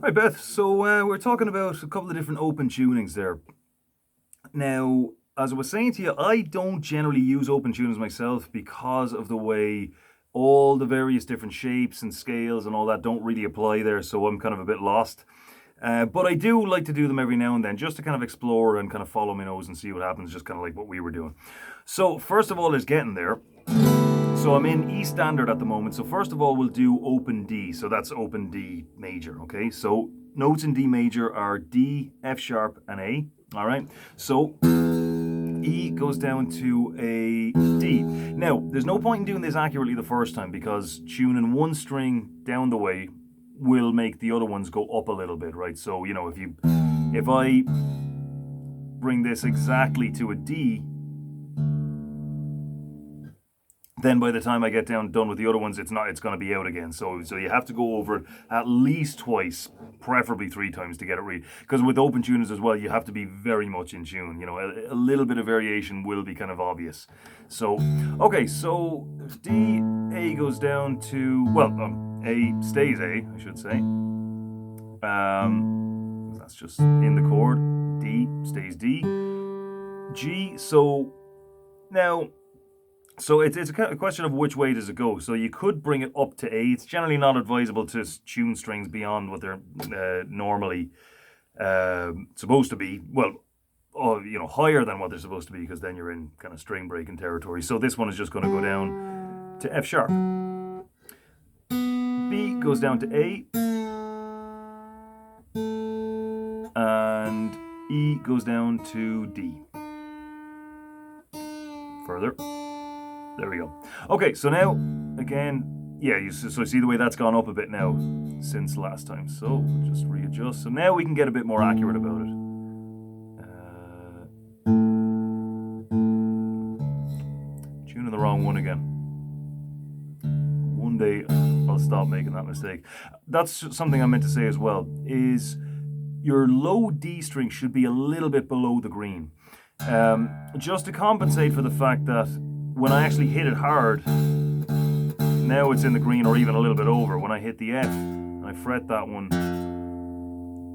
Hi Beth, so we're talking about a couple of different open tunings there. Now, as I was saying to you, I don't generally use open tunings myself because of the way all the various different shapes and scales and all that don't really apply there, so I'm kind of a bit lost. But I do like to do them every now and then just to kind of explore and kind of follow my nose and see what happens, just kind of like what we were doing. So, first of all, is getting there. So I'm in E standard at the moment. So first of all, we'll do open D. So that's open D major, okay? So notes in D major are D, F sharp, and A, all right? So E goes down to a D. Now, there's no point in doing this accurately the first time because tuning one string down the way will make the other ones go up a little bit, right? So, if I bring this exactly to a D, then by the time I get done with the other ones, it's going to be out again. So you have to go over it at least twice, preferably three times to get it right. Because with open tuners as well, you have to be very much in tune. A little bit of variation will be kind of obvious. So, okay, so D, A goes down to, A stays A, I should say. That's just in the chord. D stays D. G, so now... So it's a question of which way does it go. So you could bring it up to A. It's generally not advisable to tune strings beyond what they're normally supposed to be. Well, higher than what they're supposed to be, because then you're in kind of string breaking territory. So this one is just going to go down to F sharp. B goes down to A. And E goes down to D. Further. There we go. Okay, so now, again, so see the way that's gone up a bit now since last time. So, just readjust. So now we can get a bit more accurate about it. Tuning the wrong one again. One day I'll stop making that mistake. That's something I meant to say as well, is your low D string should be a little bit below the green. Just to compensate for the fact that when I actually hit it hard, now it's in the green or even a little bit over. When I hit the F and I fret that one,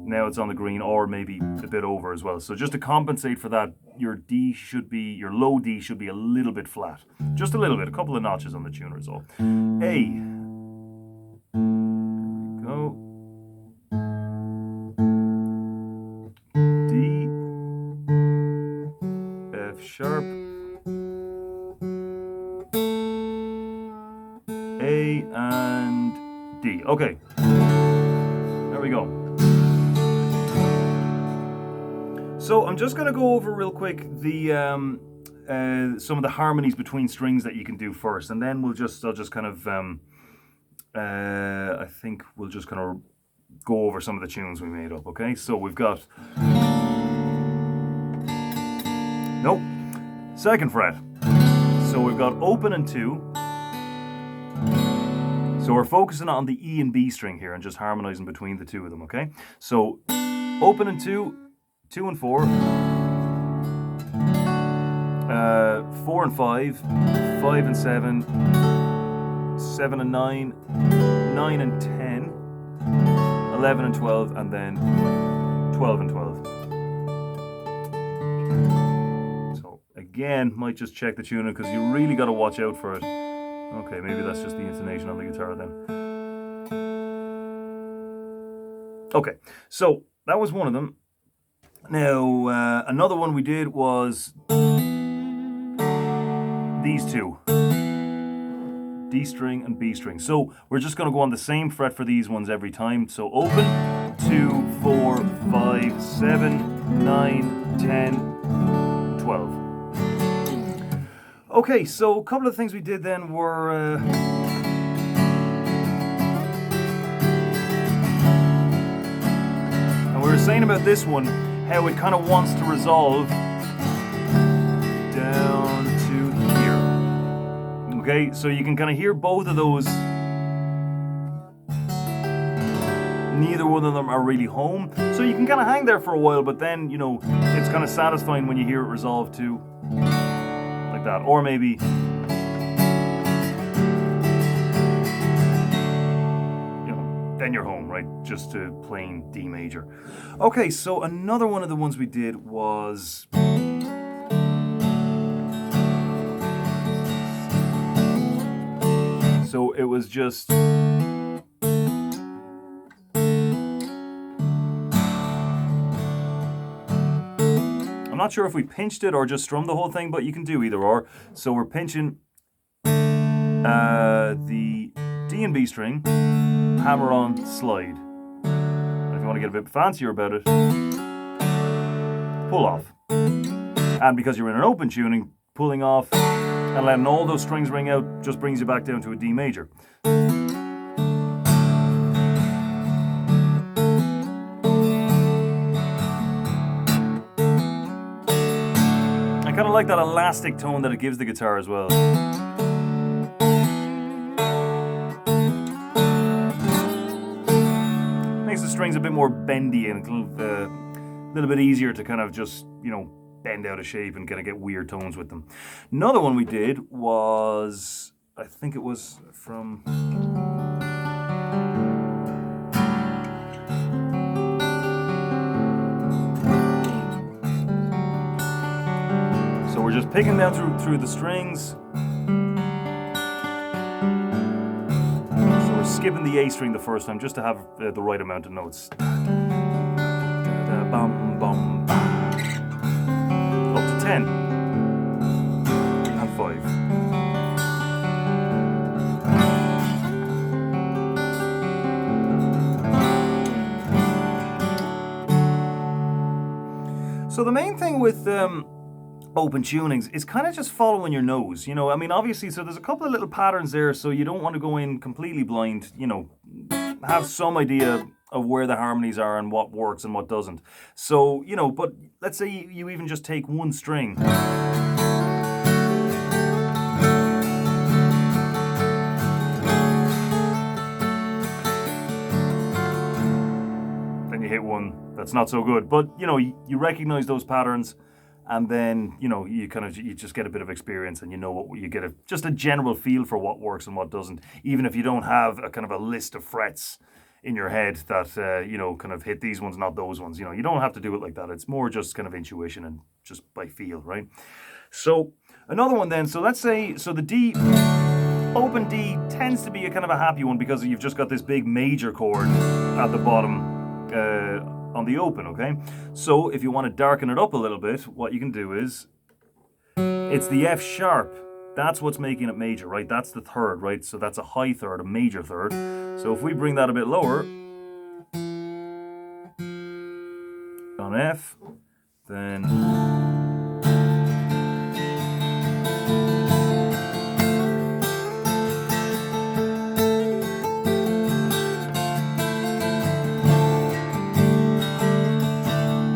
now it's on the green or maybe a bit over as well. So just to compensate for that, your low D should be a little bit flat. Just a little bit, a couple of notches on the tuner is all. A. There we go. D. F sharp. A and D. Okay. There we go. So I'm just going to go over real quick the some of the harmonies between strings that you can do first, and then I'll just kind of I think we'll just kind of go over some of the tunes we made up. Okay. So we've got second fret. So we've got open and 2. So we're focusing on the E and B string here and just harmonizing between the two of them, okay? So open and 2, 2 and 4, 4 and 5, 5 and 7, 7 and 9, 9 and 10, 11 and 12, and then 12 and 12. So again, might just check the tuning because you really got to watch out for it. Okay, maybe that's just the intonation on the guitar then. Okay, so that was one of them. Now, another one we did was these two. D string and B string. So we're just going to go on the same fret for these ones every time. So open, 2, 4, 5, 7, 9, 10, 12. Okay, so a couple of things we did then were... and we were saying about this one, how it kind of wants to resolve down to here. Okay, so you can kind of hear both of those. Neither one of them are really home. So you can kind of hang there for a while, but then, it's kind of satisfying when you hear it resolve to... like that, or maybe then you're home, right? Just to plain D major. Okay, so another one of the ones we did was... So it was just... I'm not sure if we pinched it or just strummed the whole thing, but you can do either or. So we're pinching the D and B string, hammer on, slide. And if you want to get a bit fancier about it, pull off. And because you're in an open tuning, pulling off and letting all those strings ring out just brings you back down to a D major. I kind of like that elastic tone that it gives the guitar as well. Makes the strings a bit more bendy and a little bit easier to kind of just, bend out of shape and kind of get weird tones with them. Another one we did was, I think it was from... So we're just picking down through the strings. So we're skipping the A string the first time just to have the right amount of notes. Bum, bum, bum. Up to 10 and 5. So the main thing with open tunings is kind of just following your nose. Obviously, so there's a couple of little patterns there, so you don't want to go in completely blind. Have some idea of where the harmonies are and what works and what doesn't. So, but let's say you even just take one string. Then you hit one that's not so good. But, you recognize those patterns, and then, you just get a bit of experience, and you get just a general feel for what works and what doesn't, even if you don't have a kind of a list of frets in your head that, kind of hit these ones, not those ones. You don't have to do it like that. It's more just kind of intuition and just by feel, right? So another one then, so let's say, so the D, open D tends to be a kind of a happy one because you've just got this big major chord at the bottom on the open, okay? So if you want to darken it up a little bit, what you can do is, it's the F sharp. That's what's making it major, right? That's the third, right? So that's a high third, a major third. So if we bring that a bit lower on F, then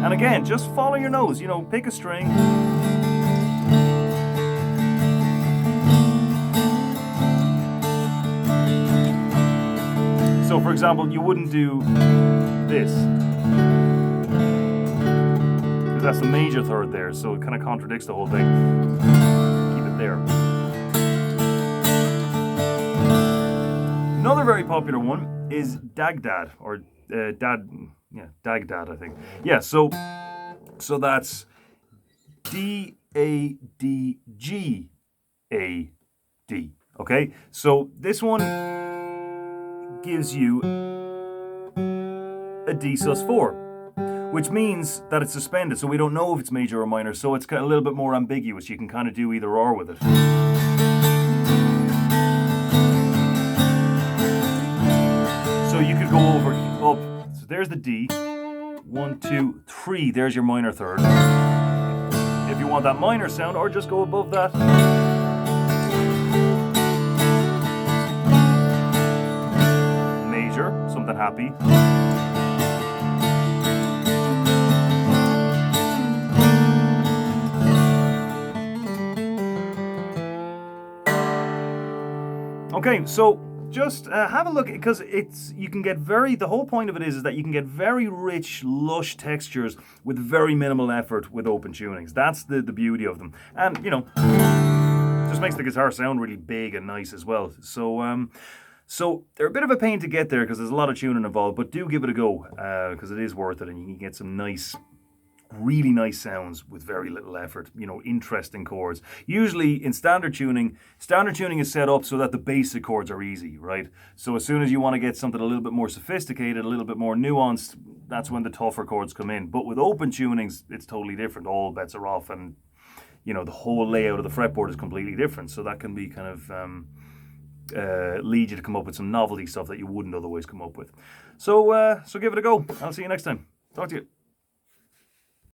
and again, just follow your nose, pick a string. So, for example, you wouldn't do this, because that's the major third there, so it kind of contradicts the whole thing. Keep it there. Another very popular one is Dagdad, or Dagdad, I think. Yeah, so that's D-A-D-G-A-D, okay? So this one gives you a D sus4, which means that it's suspended, so we don't know if it's major or minor, so it's a little bit more ambiguous. You can kind of do either or with it. So you could go over, up, so there's the D, 1, 2, 3, there's your minor third. If you want that minor sound, or just go above that. Something happy. Okay, so just have a look, because the whole point of it is that you can get very rich, lush textures with very minimal effort with open tunings. That's the beauty of them. And, just makes the guitar sound really big and nice as well. So, So they're a bit of a pain to get there because there's a lot of tuning involved, but do give it a go because it is worth it, and you can get some nice, really nice sounds with very little effort. Interesting chords. Usually in standard tuning is set up so that the basic chords are easy, right? So as soon as you want to get something a little bit more sophisticated, a little bit more nuanced, that's when the tougher chords come in. But with open tunings, it's totally different. All bets are off, and the whole layout of the fretboard is completely different. So that can be kind of lead you to come up with some novelty stuff that you wouldn't otherwise come up with. So give it a go. I'll see you next time. Talk to you.